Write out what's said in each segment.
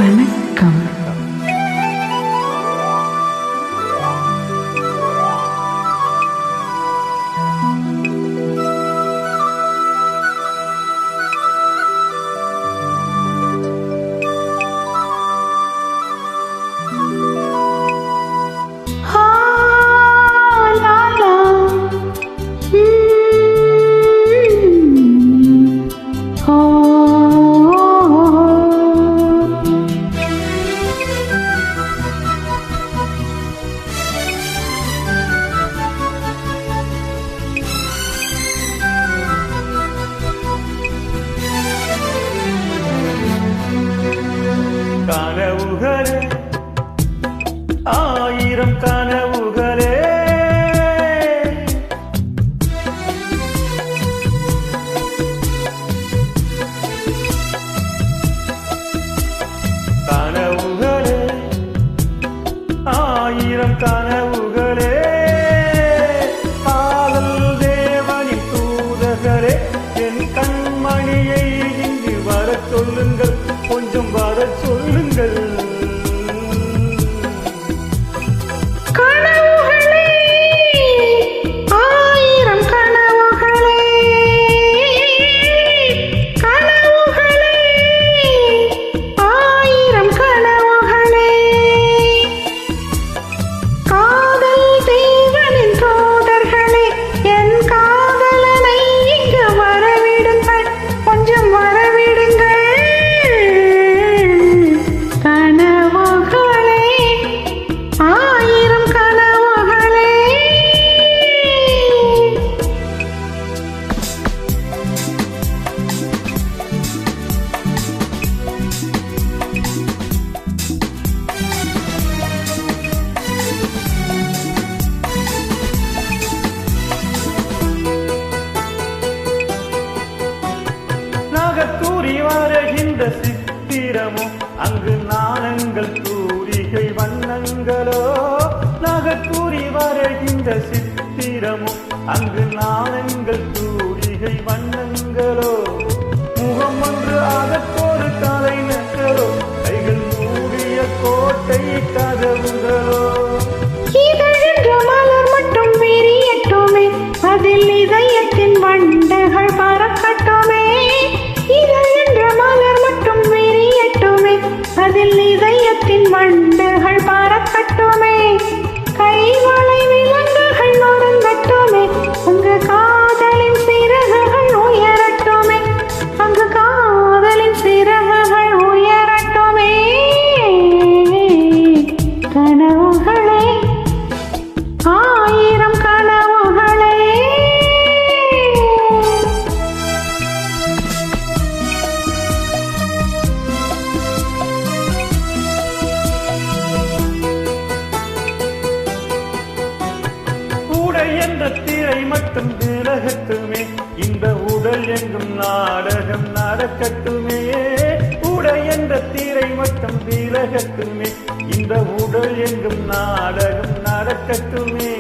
வணக்கம். கனவுகளே ஆயிரம் கனவுகளே கனவுகளே ஆயிரம் கனவுகளே காதல் தேவனின் தூதர்களே என் கண்மணியை இங்கு வரச் சொல்லுங்கள், கொஞ்சம் வரச் சொல்லுங்கள். கனவுகளே ஆயிரம் கனவுகளே, கனவுகளே ஆயிரம் கனவுகளே, காதல் தேவனின் தூதர்களே என் காதலனை இங்கு வரவிடுங்கள், கொஞ்சம் வரவிடுங்கள். கனவுகளே ஆயிரம் கனவுகளே. நாகத்தூரி வருகின்ற சித்திரமும் அங்கு நாணங்கள் தூரிகை வண்ணங்களோ. நாகத்தூரி வருகின்ற சித்திரமும் அங்கு நாணங்கள் தூரிகை வண்ணங்களோ. முகம் ஒன்று அதற்கொரு கலை நகரோ, கைகள் மூடிய கோட்டை கதவுகளோ. இதழென்ற மலர் மட்டும் விரியட்டுமே, அதில் இதயத்தின் வண்டுகள் பறக்கட்டுமே. இதழென்ற மலர் மட்டும் விரியட்டுமே, அதில் இதயத்தின் வண்டுகள் பறக்கட்டுமே. கைவளை விலங்குகள் நொறுங்கட்டுமே, அங்கு காதலின் சிறகுகள் உயரட்டுமே, அங்கு காதலின் சிறகுகள் உயரட்டுமே. கனவுகளே ஆயிரம் கனவுகளே. கூடை என்ற திரை மட்டும் விலகட்டுமே, இந்த உடல் எங்கும் நாடகம் நடக்கட்டுமே. கூடை என்ற திரை மட்டும் விலகட்டுமே, இந்த உடல் எங்கும் நாடகம் நடக்கட்டுமே.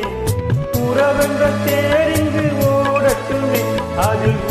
உறவென்ற தேரிங்கு ஓடட்டுமே, அதில்